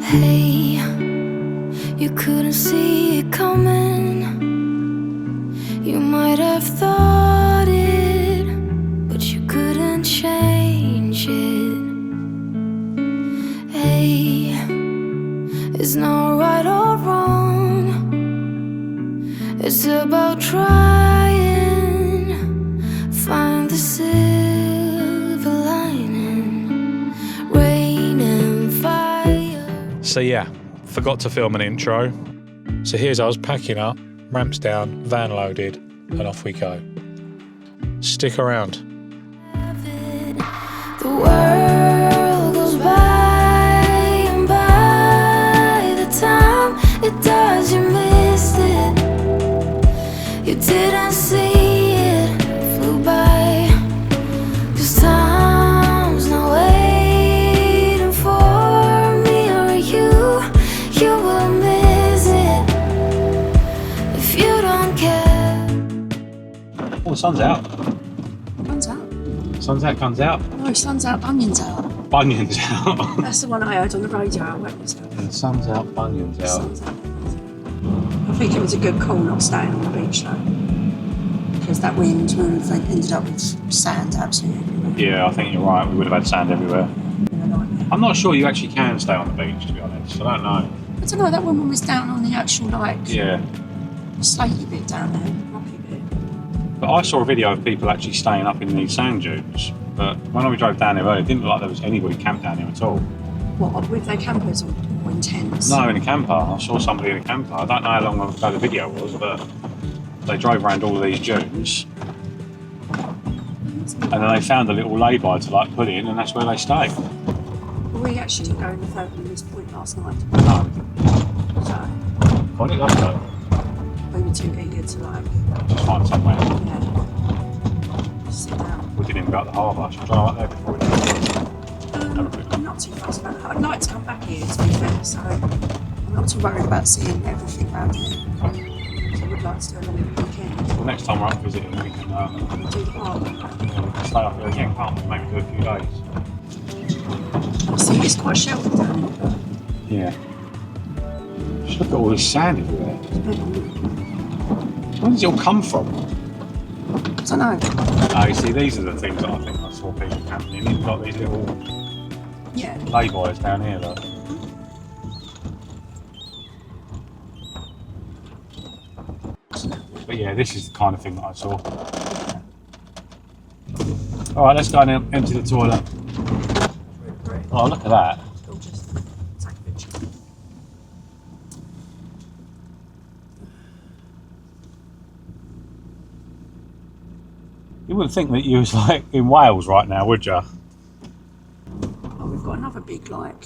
Hey, you couldn't see it coming. You might have thought it, but you couldn't change it. Hey, it's not right or wrong. It's about trying, find the silver lining, rain and fire. So yeah, forgot to film an intro. So here's us packing up, ramps down, van loaded, and off we go. Stick around. The world goes by, and by the time it does, you missed it. You didn't see it, flew by. 'Cause time's not waiting for me or you. You will miss it if you don't care. Oh, the sun's out. Sun's out. Sun's out, guns out. No, sun's out, bunions out. Bunions out. That's the one I heard on the radio. Wet was out. The sun's out, bunions out. Sun's out. I think it was a good call not staying on the beach though. Because that wind would have ended up with sand absolutely everywhere. Yeah, I think you're right. We would have had sand everywhere. Been a nightmare. I'm not sure you actually can stay on the beach, to be honest. I don't know. I don't know, that woman was down on the actual like Yeah. slatey bit down there, rocky bit. But I saw a video of people actually staying up in these sand dunes. But when we drove down there earlier, it didn't look like there was anybody camped down there at all. What, with their campers or in tents? No, in a camper. I saw somebody in a camper. I don't know how long ago the video was, but they drove around all of these dunes. And then they found a little lay-by to like put in, and that's where they stayed. Well, we actually didn't go any further than this point last night. No. So Find it love though. we were too eager to like, Just find somewhere. yeah, just sit down. We didn't even go up the harbour. Should we drive up there before we do it? I'm not too fussed about that. I'd like to come back here, to be fair, so I'm not too worried about seeing everything around here. So I would like to do a long weekend. Well, next time we're up visiting, we can Do the harbour. stay up here again, can't we? Maybe do a few days. I see it's quite sheltered down here. Yeah. Just look at all this sand everywhere. Where does it all come from? I don't know. Oh, you see, these are the things that I think I saw people camping in. You've got these little Yeah. lay-bys down here, look. But yeah, this is the kind of thing that I saw. Alright, let's go and empty the toilet. Oh, look at that. We'll just take a picture. You wouldn't think that you was like in Wales right now, would you? Oh, we've got another big, like,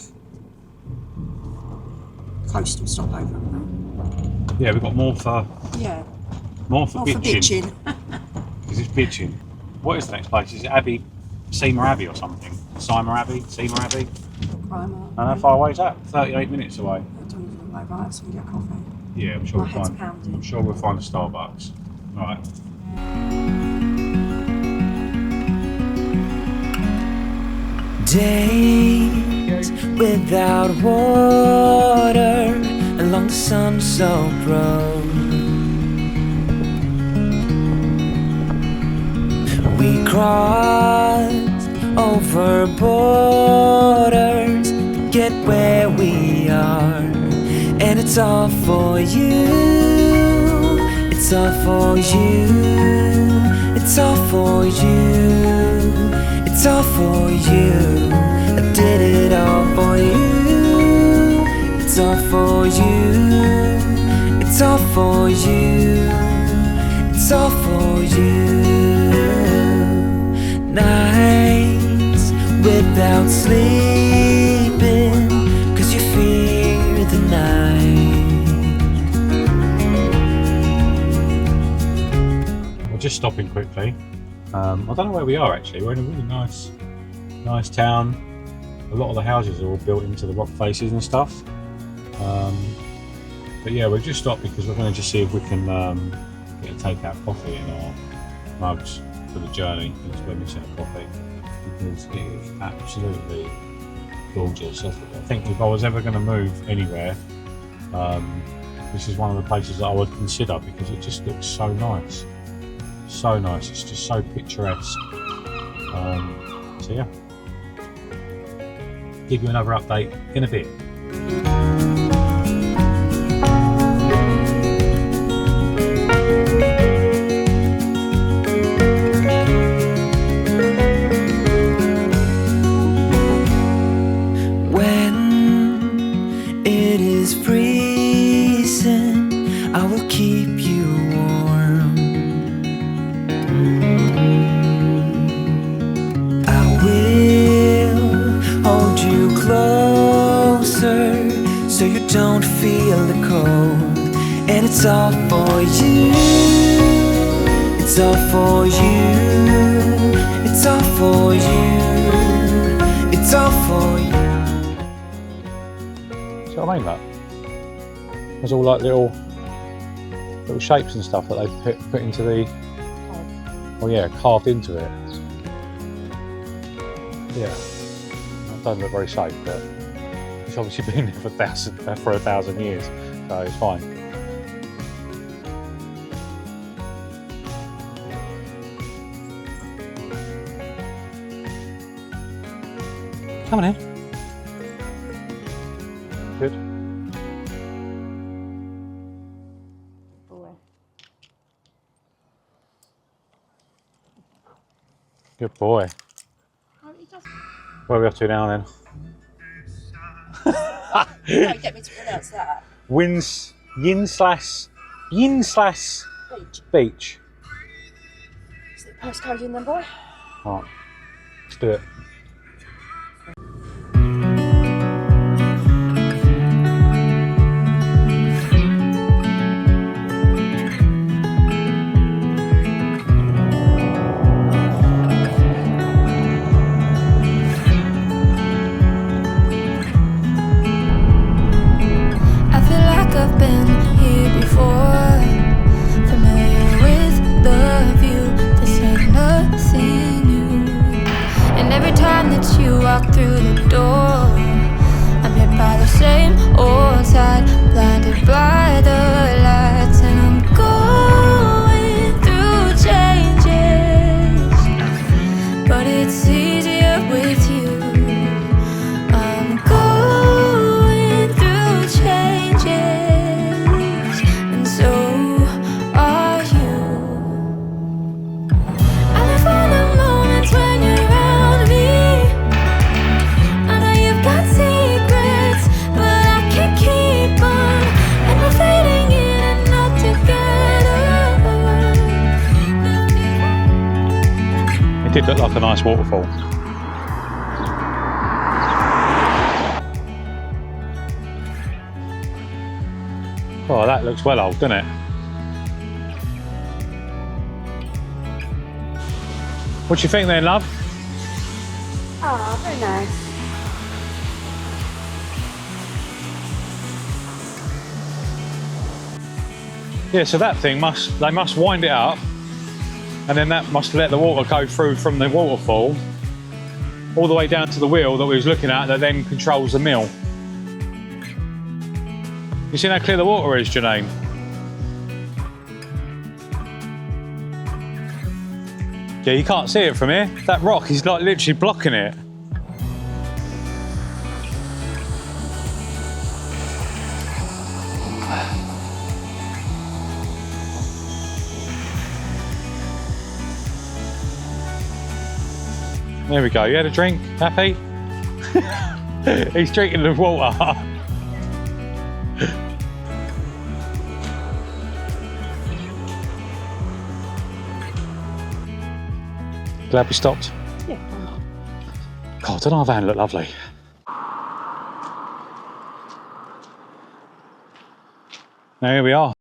coastal stopover, haven't Yeah, we've got more for we? Yeah. more for More for bitching. bitching. Because it's bitching. What is the next place? Is it Abbey, Seymour Abbey or something? Seymour Abbey? Seymour Abbey? Primer. And how far away is that? 38 minutes away. I don't even know, right, so we get coffee. Yeah, I'm sure My we'll head's find. pounding. I'm sure we'll find a Starbucks. Right. Days without water along the sun-soaked road. We crossed over borders to get where we are, and it's all for you. It's all for you. It's all for you. It's all for you. I did it all for you. It's all for you. It's all for you. It's all for you. Nights without sleeping 'cause you fear the night. We're just stopping quickly. I don't know where we are actually. We're in a really nice town. A lot of the houses are all built into the rock faces and stuff. But yeah, we've just stopped because we're going to just see if we can get a take-out coffee in our mugs for the journey. It's when we set a coffee because it is absolutely gorgeous. I think if I was ever going to move anywhere, this is one of the places that I would consider because it just looks so nice. So nice, it's just so picturesque. So yeah, give you another update in a bit. When it is freezing, I will keep you warm. I will hold you closer so you don't feel the cold. And it's all for you. It's all for you. It's all for you. It's all for you. See what I mean, that? There's all like little shapes and stuff that they've put into the, oh yeah, carved into it. Yeah, it doesn't look very safe, but it's obviously been there for 1,000 years, so it's fine. Come on in. Good. Good boy. Where are we off to now then? Don't get me to pronounce that. Ynyslas Beach. Is the postcode in then, boy? Alright, let's do it. I've been here before, familiar with the view. This ain't nothing new. And every time that you walk through the door, I'm hit by the same old tide, blinded by the lights. And I'm going through changes, but it's easier with you. I'm going through changes. It did look like a nice waterfall. Oh, that looks well old, doesn't it? What do you think then, love? Oh, very nice. Yeah, so that thing they must wind it up, and then that must let the water go through from the waterfall all the way down to the wheel that we was looking at that then controls the mill. You see how clear the water is, Jenine? Yeah, you can't see it from here. That rock is like literally blocking it. There we go. You had a drink? Happy? He's drinking the water. Glad we stopped. Yeah. God, doesn't our van look lovely? Now here we are.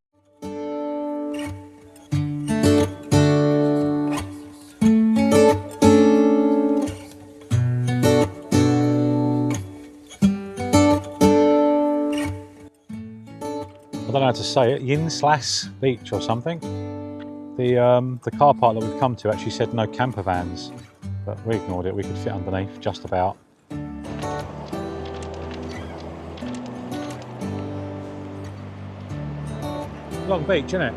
I don't know how to say it, Ynyslas Beach or something. The car park that we've come to actually said no camper vans, but we ignored it. We could fit underneath just about. long beach, isn't it?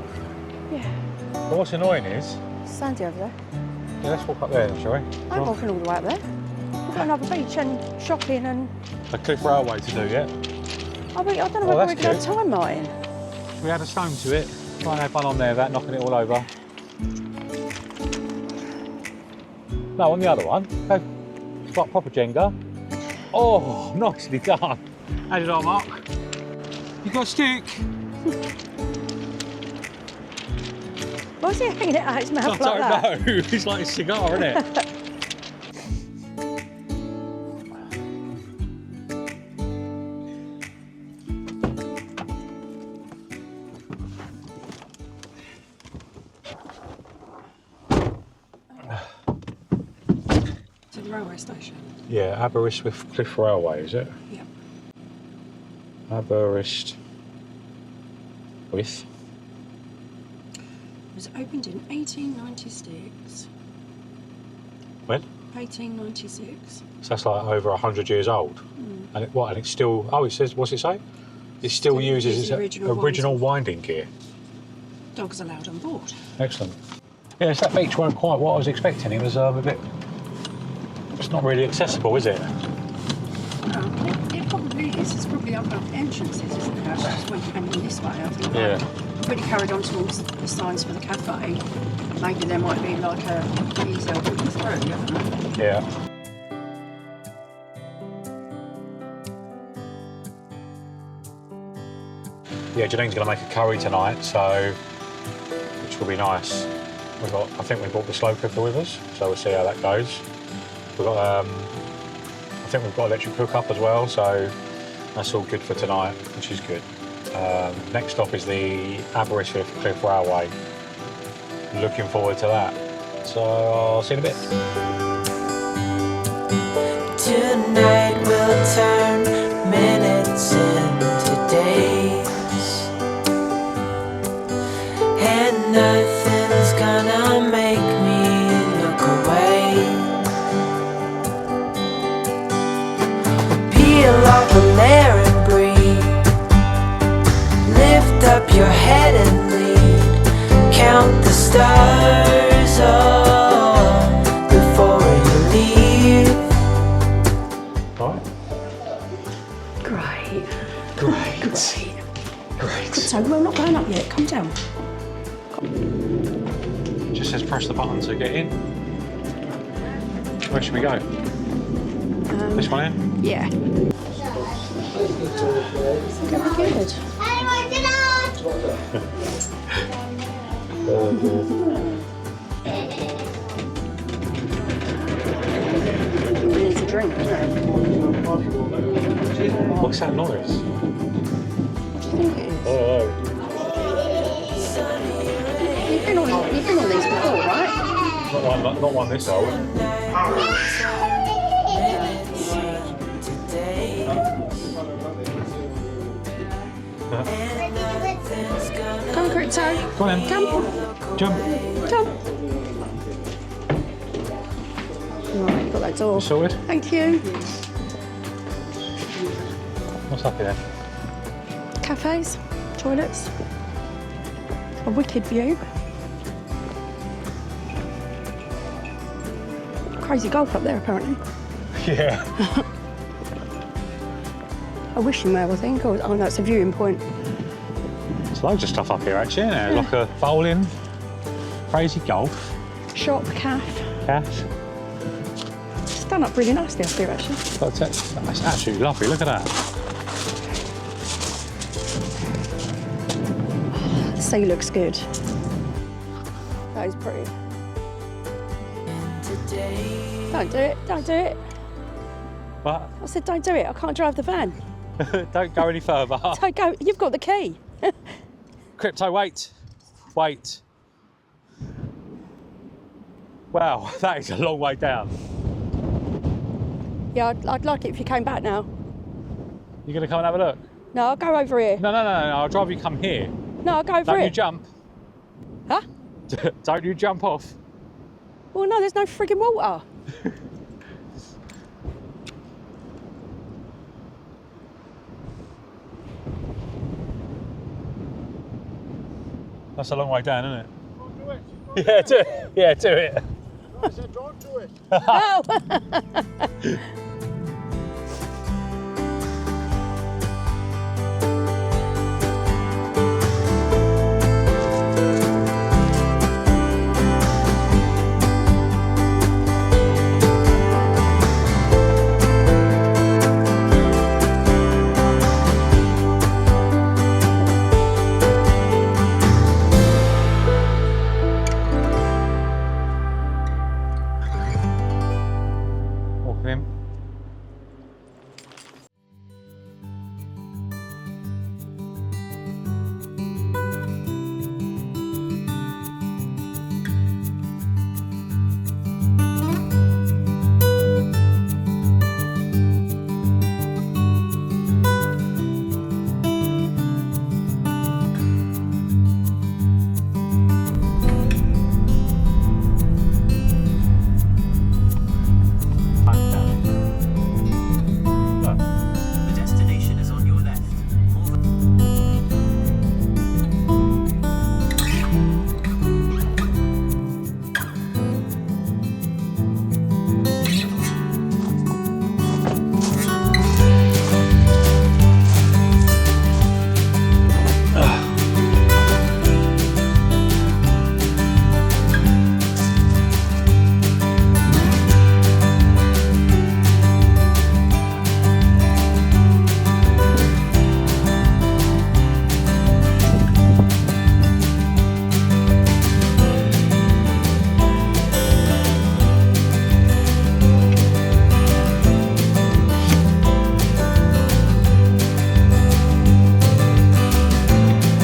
Yeah. But what's annoying is... Sandy over there. Yeah, let's walk up there, shall we? I'm walking all the way up there. We've got another beach and shopping and... The Cliff Railway to do, yeah? I don't know Oh, whether that's we can have cute. time, Martin. We had a stone to it. Try and have fun on there without knocking it all over. No, on the other one. Go. It's like proper Jenga. Oh, nicely done. How did I, Mark? You got a stick? Why is he hanging it out his mouth I like that? don't know. It's like a cigar, isn't it? To the railway station. Yeah, Aberystwyth Cliff Railway, is it? Yep. Aberystwyth. It was opened in 1896. When? 1896. So that's like over 100 years old. And it, what? And it's still. Oh, it says. What's it say? It still uses its original winding gear. Dogs allowed on board. Excellent. Yes, that beach weren't quite what I was expecting. It was a bit. It's not really accessible, is it? It probably is. It's probably other entrances, isn't there? Just when you came in this way, I think. Yeah. When you carried on towards the signs for the cafe, maybe there might be like a easier walk through, I don't know. Yeah. Yeah, Janine's going to make a curry tonight, so which will be nice. I think we brought the slow cooker with us, so we'll see how that goes. We've got, I think we've got electric hookup as well, so that's all good for tonight, which is good. Next stop is the Aberystwyth Cliff Railway. Looking forward to that. So I'll see you in a bit. Tonight we'll turn minutes into days, and nothing's gonna make me look away. Peel off a layer and breathe. Lift up your head and lead. Count the stars before you leave. Right. Great. Great. Great. So we're not going up yet. Come down. It just says press the button to get in. Where should we go? This one in? Yeah. It's good. It's a drink, isn't it? What's that noise? What do you think it is? Oh. You've been on these before, right? Not one this old. Come, Krypto. Go on then. Come. Jump. Come. Right, got that door. Sorted? Thank you. What's up here? Cafes, toilets, a wicked view. Crazy golf up there, apparently. Yeah. A wishing well, I think. Oh no, it's a viewing point. There's loads of stuff up here actually, isn't there? Like a bowling, crazy golf, Shop, cafe. cash. It's done up really nicely up here, actually. That's absolutely lovely. Look at that. The sea looks good. That is pretty. Don't do it. Don't do it. But I said don't do it. I can't drive the van. don't go any further. Don't go. You've got the key. Krypto, wait. Wait. Wow, that is a long way down. Yeah, I'd like it if you came back now. You gonna come and have a look? No, I'll go over here. No. I'll drive you come here. No, I'll go over Don't here. you jump. Huh? Don't you jump off. Well, no, there's no frigging water. That's a long way down, isn't it? Yeah, do it. Yeah, do it. I said don't do it. Walk him. The destination is on your left.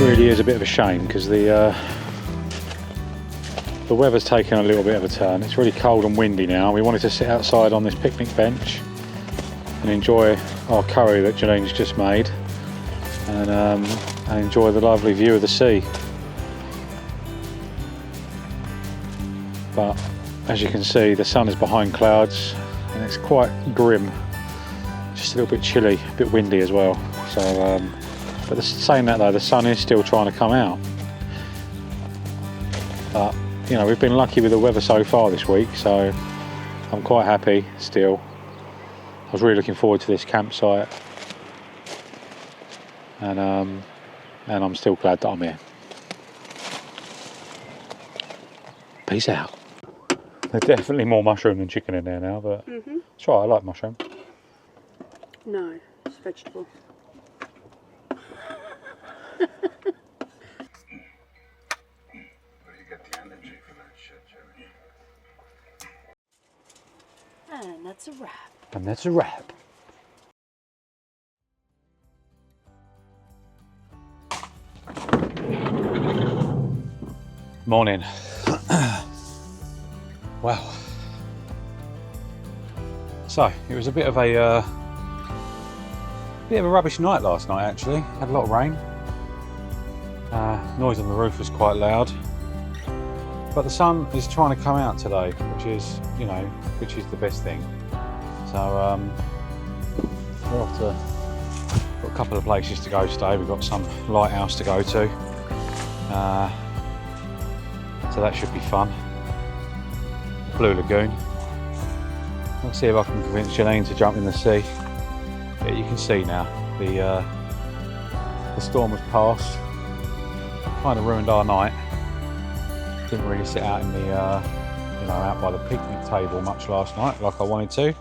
Really is a bit of a shame because the weather's taken a little bit of a turn. It's really cold and windy now. We wanted to sit outside on this picnic bench and enjoy our curry that Janine's just made and enjoy the lovely view of the sea. But as you can see, the sun is behind clouds and it's quite grim. Just a little bit chilly, a bit windy as well. So, but saying that though, the sun is still trying to come out. But you know, we've been lucky with the weather so far this week, so I'm quite happy still. I was really looking forward to this campsite, and I'm still glad that I'm here. Peace out. There's definitely more mushroom than chicken in there now, but it's right, I like mushroom. No, it's vegetable. Where do you get the energy for that shit, Jerry? And that's a wrap. And that's a wrap. Morning. Wow. So it was a bit of a rubbish night last night. Actually, had a lot of rain. Noise on the roof was quite loud. But the sun is trying to come out today, which is, you know, which is the best thing. So we're off to got a couple of places to go today. We've got some lighthouse to go to. So that should be fun. Blue Lagoon. Let's see if I can convince Jenine to jump in the sea. Yeah, you can see now the storm has passed. Kind of ruined our night. Didn't really sit out in the you know, out by the picnic table much last night like I wanted to.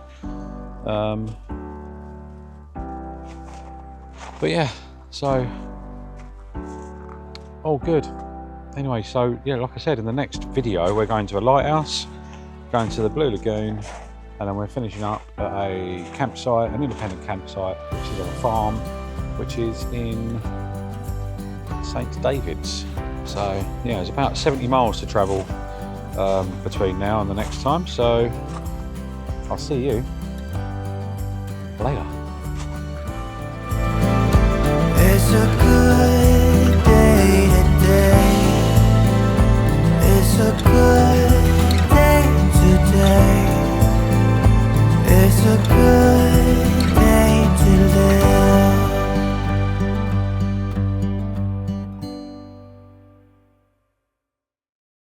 But yeah, so all good. Anyway, so yeah, like I said, in the next video we're going to a lighthouse, going to the Blue Lagoon, and then we're finishing up at a campsite, an independent campsite, which is on a farm, which is in St David's. So yeah, it's about 70 miles to travel between now and the next time. So I'll see you later.